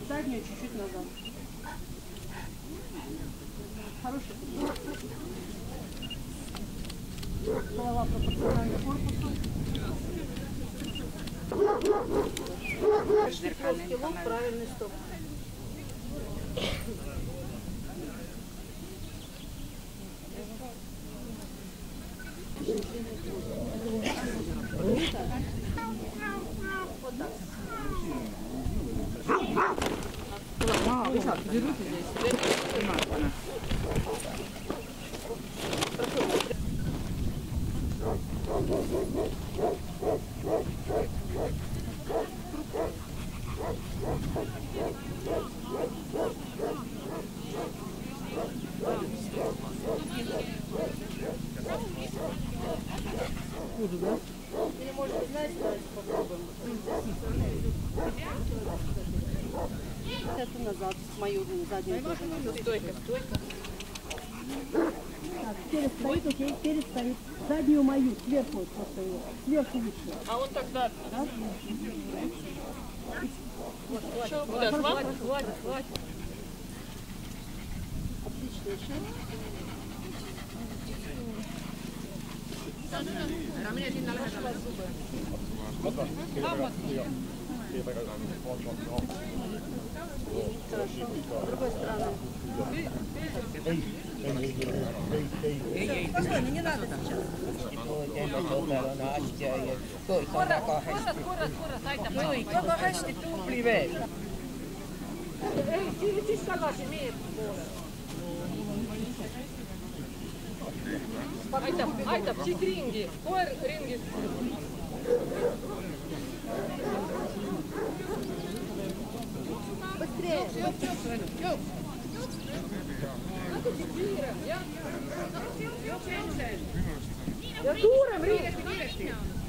Заднюю чуть-чуть назад. Хороший. Голова пропорциональна корпусу. Зеркальный кило, правильный стоп. Вот так. Берут здесь. Хуже, да? Или может, знаете, давайте попробуем. Это назад, мою заднюю тоже. Стойка, стойка. Так, перед стоит, окей, перед стоит. Заднюю мою, сверху вот просто его. Сверху лучше. А вот тогда. Да? Вот, хватит, хватит. Отличная шея. Рамля один налажала зубы. Хорошо. С другой стороны. Постой, не надо сейчас. Väga hästi tubli veel. Ei, siis tagasi meie poole. Aitab, siit ringi, koer ringi. Быстрее. Jooks. Natuke kiirem, jah. Ja suurem ring.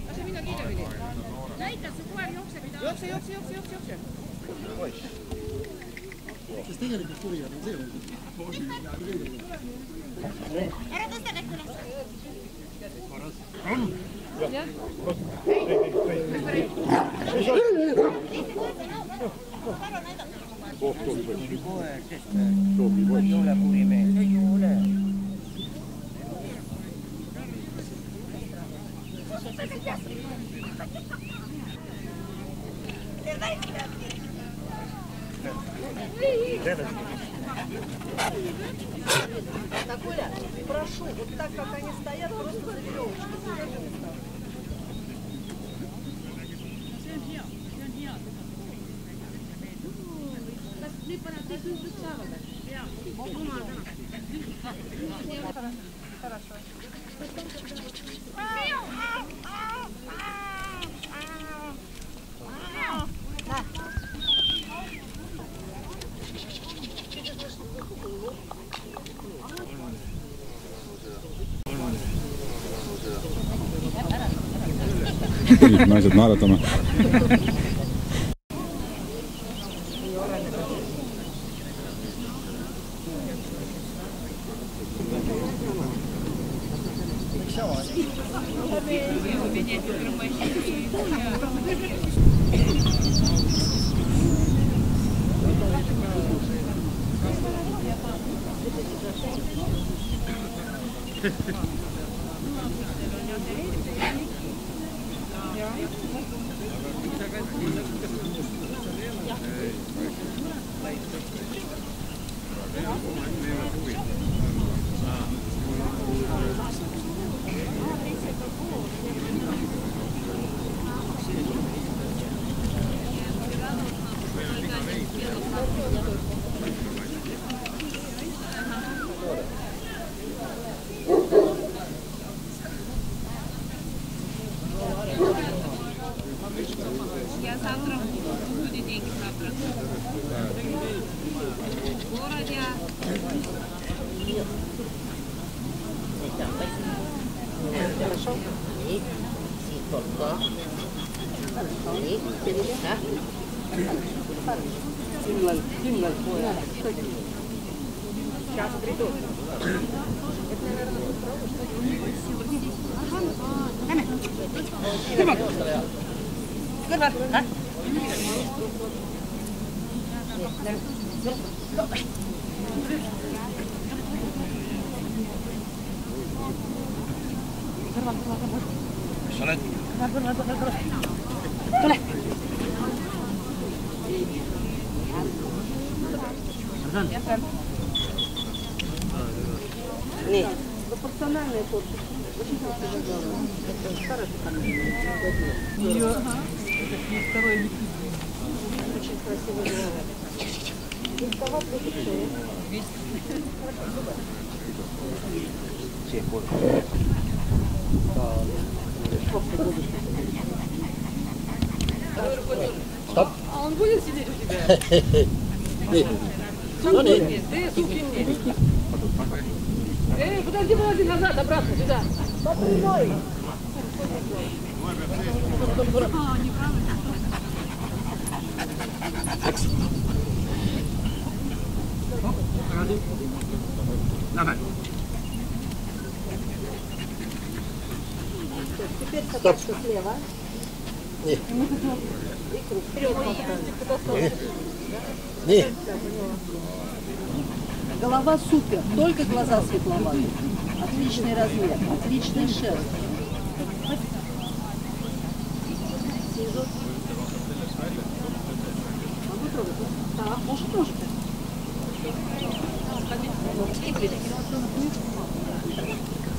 Lase minna kiiremini. Näita, su koer jookseb. Jookse. Sest tegelikult kurjad on see olnud. Ära tõsta kätt üles. Jah. Koer, kes ei ole kurimees, ei ole. Так, Оля, прошу, вот так, как они стоят, просто за веревочку. Хорошо. Nüüd naised naeratame. Я завтра буду деньги завтра. В городе. Хорошо. И только. И перестав. Finland pojat. Сейчас придут. Нет, пропорциональная корпус. Очень красивая голова. Это хорошая ее второй вид. Очень красивая голова. Голова плюс шея. Стоп. А он будет сидеть у тебя? Ты, суки, мне. Подожди, назад, обратно, сюда. По прямой. Давай. Теперь собачка слева. Нет. И круг. Вперед поставить. Нет. Голова супер, только глаза светловатые. Отличный размер, отличный шерсть. Могу трогать? Да, может тоже.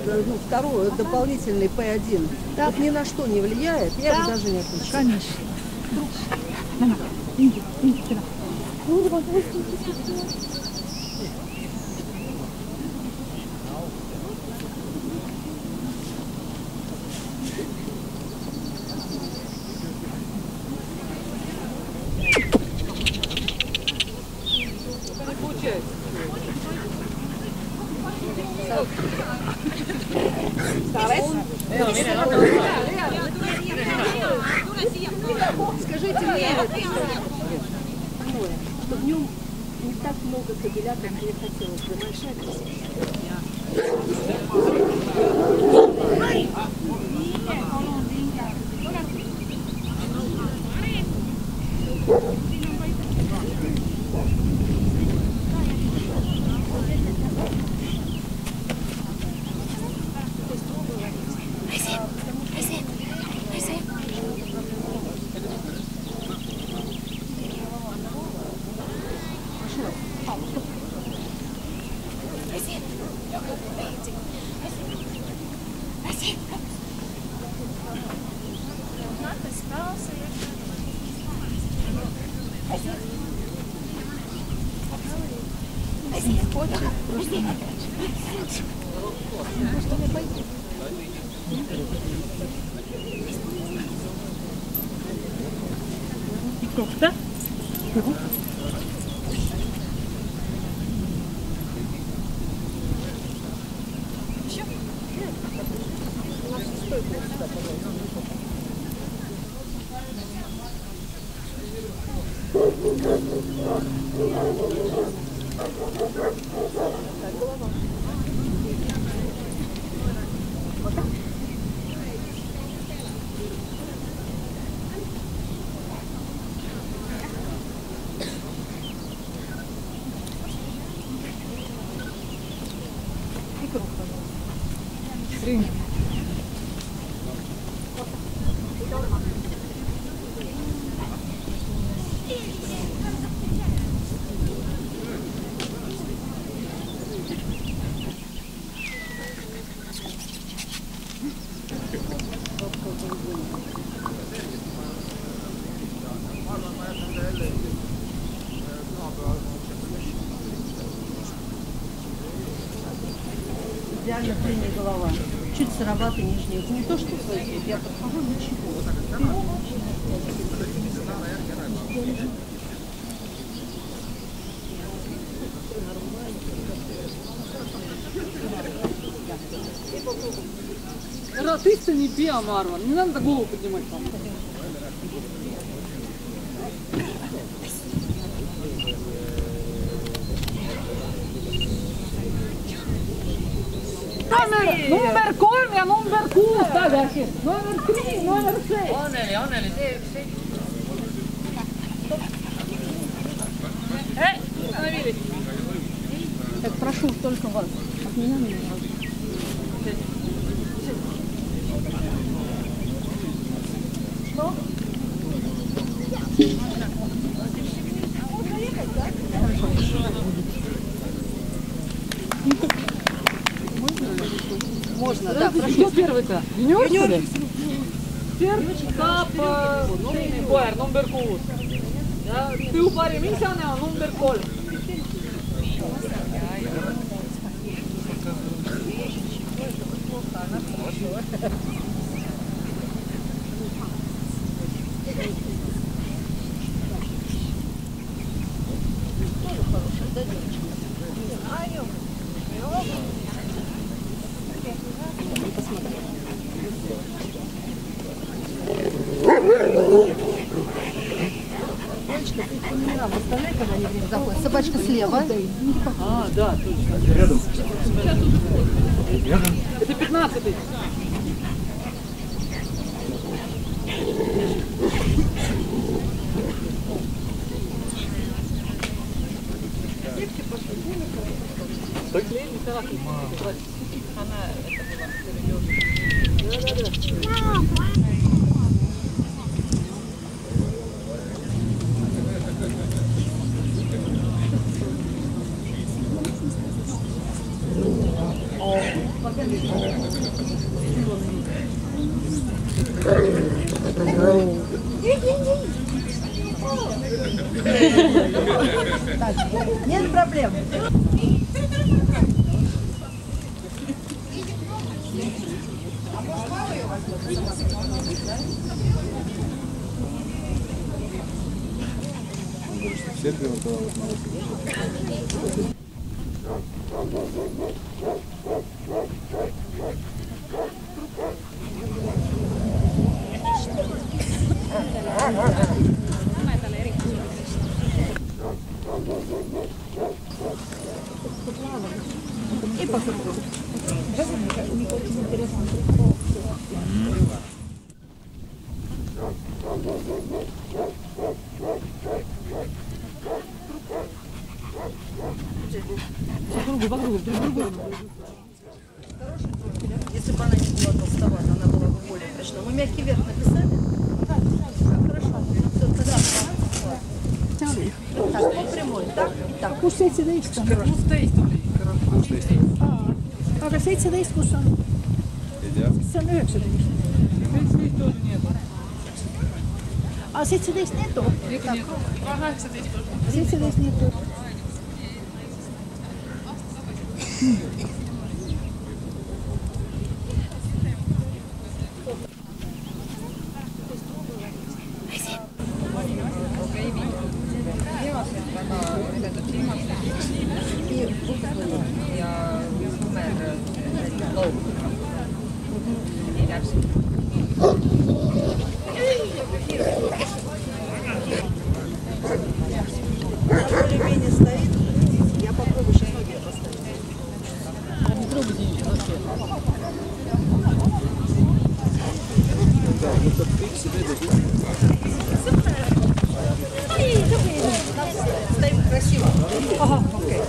Ну, второй, дополнительный P1. Да. Вот ни на что не влияет, я его даже не отключаю. Конечно. Скажите мне, что в нем не так много кабеля, как мне хотелось бы. Большая красота. Да? Идеально длинная голова. Чуть сыроватый нижний. Не то, что происходит, я подхожу, ничего. Ратыста не пей, Марван. Не надо голову поднимать там. Number 3 ja number 6 tagasi. Number 3, number 6. Anneli, tee üks seit. Так, прошу только вас. От меня не надо. Можно, да, прошу. Кто первый-то? Юниор, что ли? Первый этап, Boer, number 6. Tõupari Misane on number 3. Оставляй, когда они время заходят. Собачка слева. А, да, точно. Рядом. Это 15-й. Нет проблем. И по кругу. Если бы она не была толстовата, она была бы более прочна. Мы мягкий верх написали? Да, хорошо. Так, по прямой. Так. Kus 17 on? 16 oli. Aga 17, kus on? See on 19. 17 oli nii, et... Aga 17 netu? 18 oli. 17 netu. Ремень стоит. Я попробую сейчас ноги поставить. Стоим красиво. Ага, окей.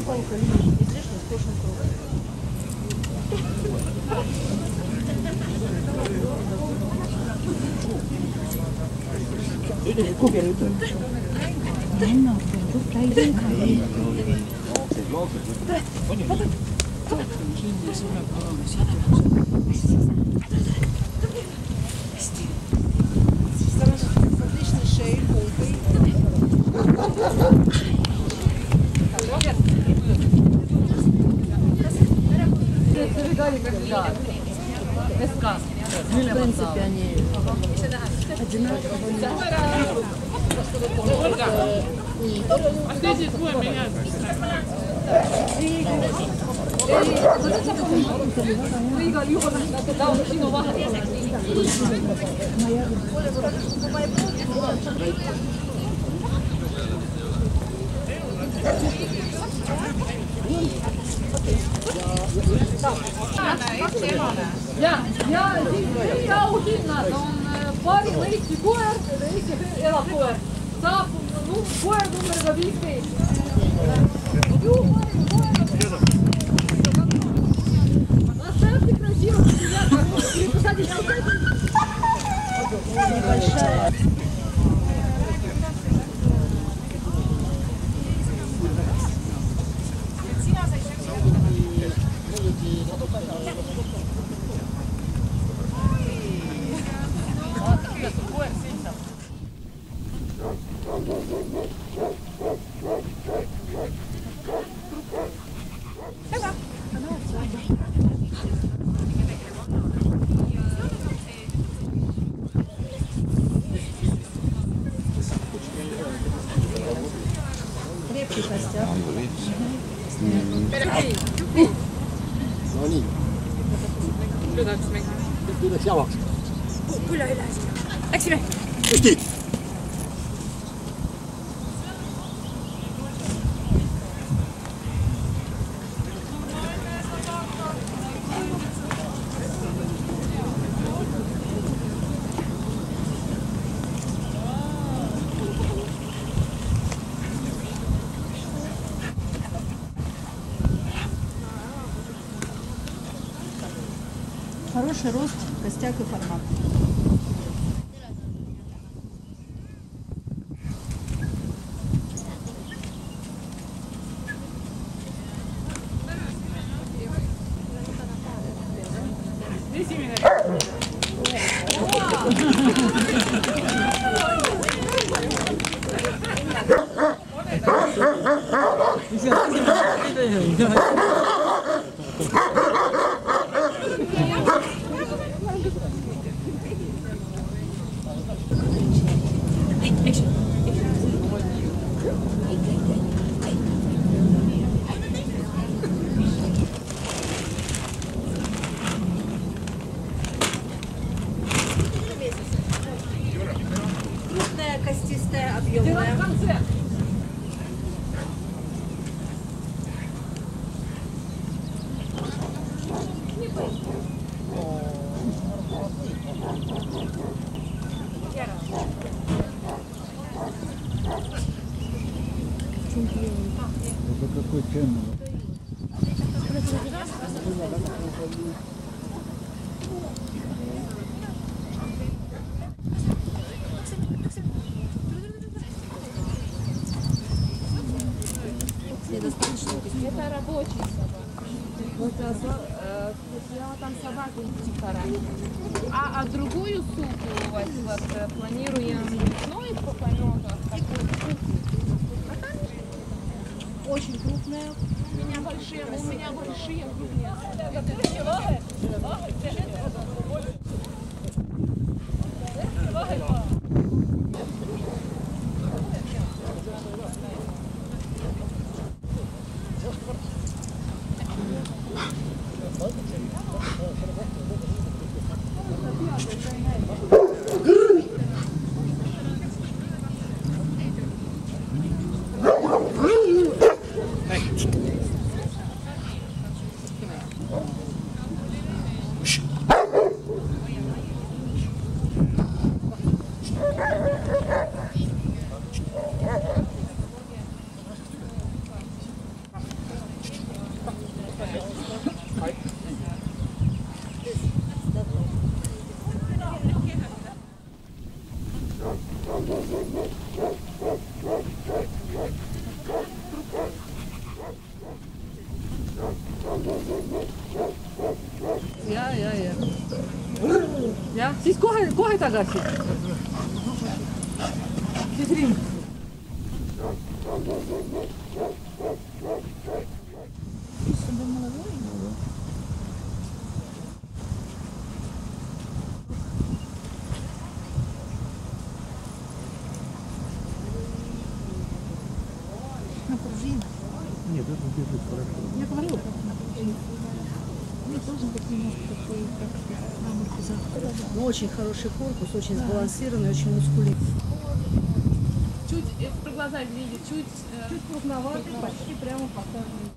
Сколько лишних, излишних, сплошным кругом. Отличной шеей, полкой. В принципе, они одинаковые. А здесь двое меняются. igal juhul ta on sinu vahel. Ja siis auhinnad on parim Eesti koer, Eesti elakoer. Saab koer numbriga 15. Оставьте красиво, приписать небольшая. Крепкий костяк. No nii. Läks javaks. Üle. Läksime. Hästi. Хороший рост, костяк и формат. Крупная, костистая, объемная. Это какой ценный. Это рабочий собак. Вот я там собаку типа. А другую суку вот планируем весной по полету. Очень крупная. У меня большие крупные. Ja, siis kohe tagasi. Siis ring. На пружинах. Нет, это держит хорошо. Я говорю, как на пружинах. должен быть немножко такой, как сказать, Но очень хороший корпус, очень сбалансированный, очень мускулистый. Чуть, про глаза видит, чуть... Чуть крупноватый, почти прямо показывает.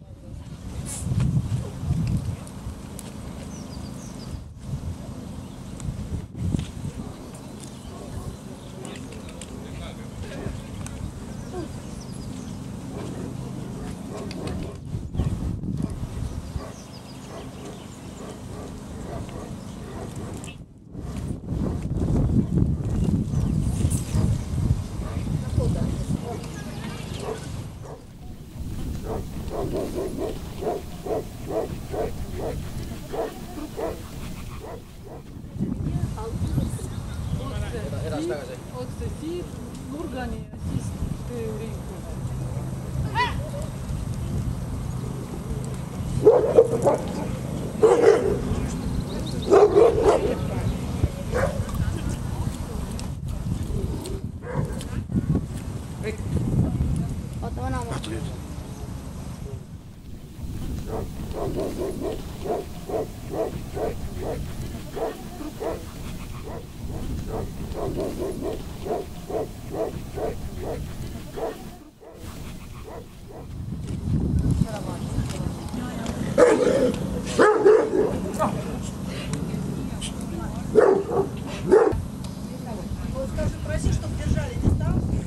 Otse siit nurgani ja siis tööring. Скажи, проси, чтобы держали дистанцию.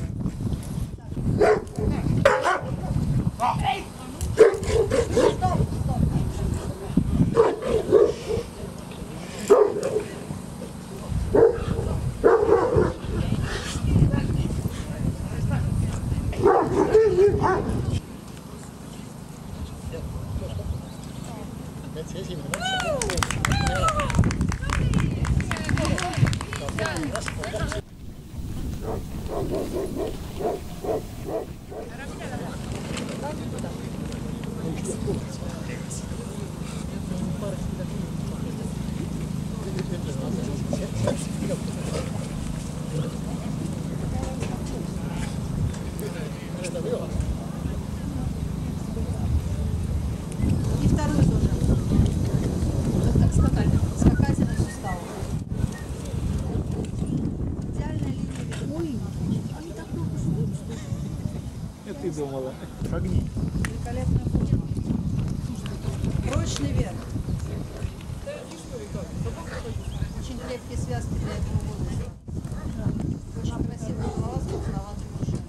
И второй тоже. Так скакательных суставов. Идеальная линия. Ой, они так много шли. Это ты думала. Шагни. Великолепная форма. Прочный верх. Очень крепкие связки для этого возраста. Очень красивая голова с красноватым ушами.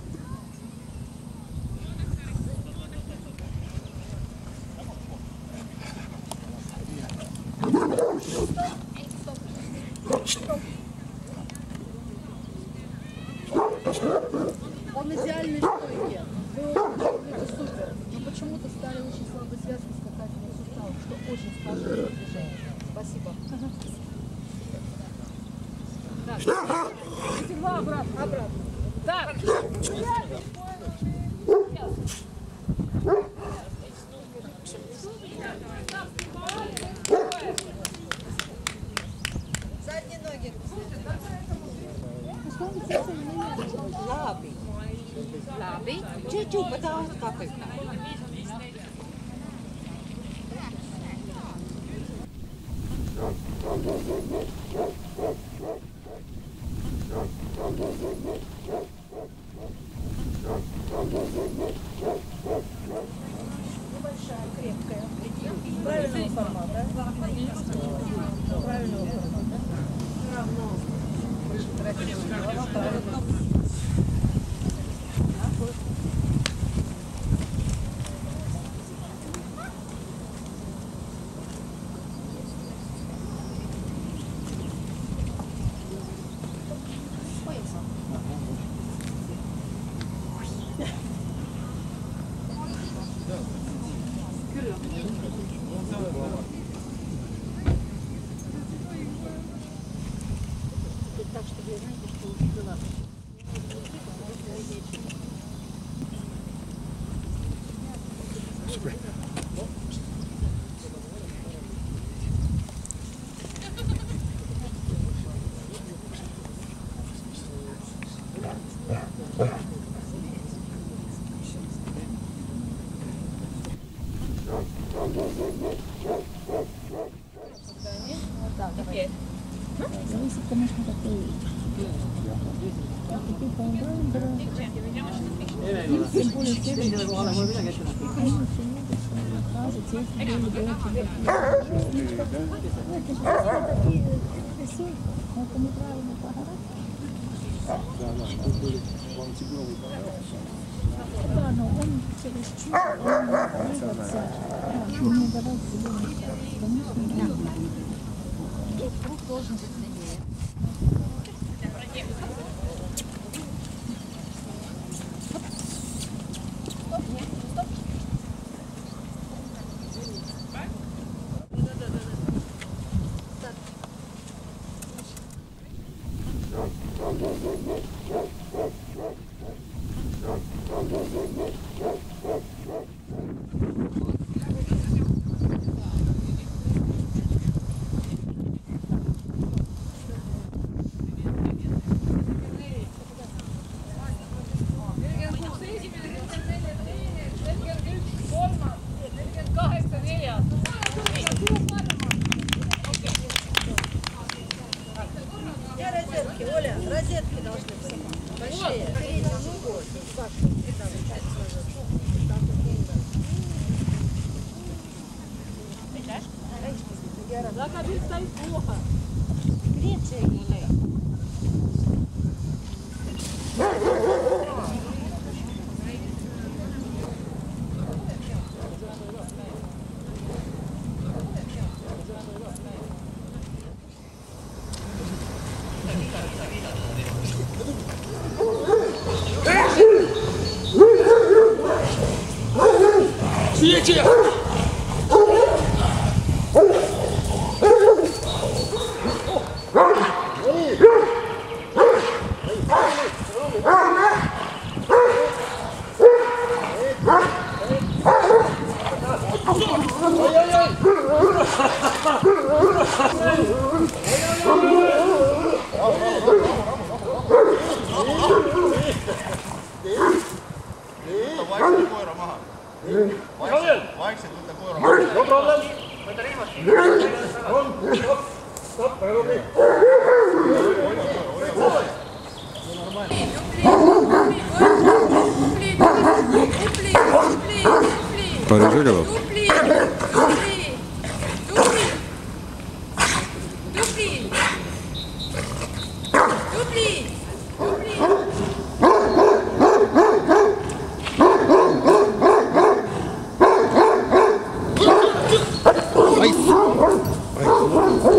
Он идеальный стойки. Это супер. Но почему-то стали очень слабые связки скакательных суставов, что очень спрашивает движение. Спасибо. Так, эти два обратно. Обратно. Так. Задние ноги. Labi. Labi. Čuču, pa daudz kāpēc. Небольшая, крепкая. Правильного формата. Правильного формата. Равно. Красивая голова, правильно. Так, чтобы я, знаете, что была Привет. Зависит, конечно, какой. Тем более в следующем фразе тех были бы очень такие весы, но это неправильно погорать. Да, но он чересчур, он двигаться, не давать себе места. Конечно, да. Круг должен быть длиннее. Оля, розетки должны быть большие. Да, кабель стоит плохо. Греция гуляет. Vaikselt võtta koera maha. No problem. Võta riimast. Stop, väga okei. Парень Жигалов? Ай!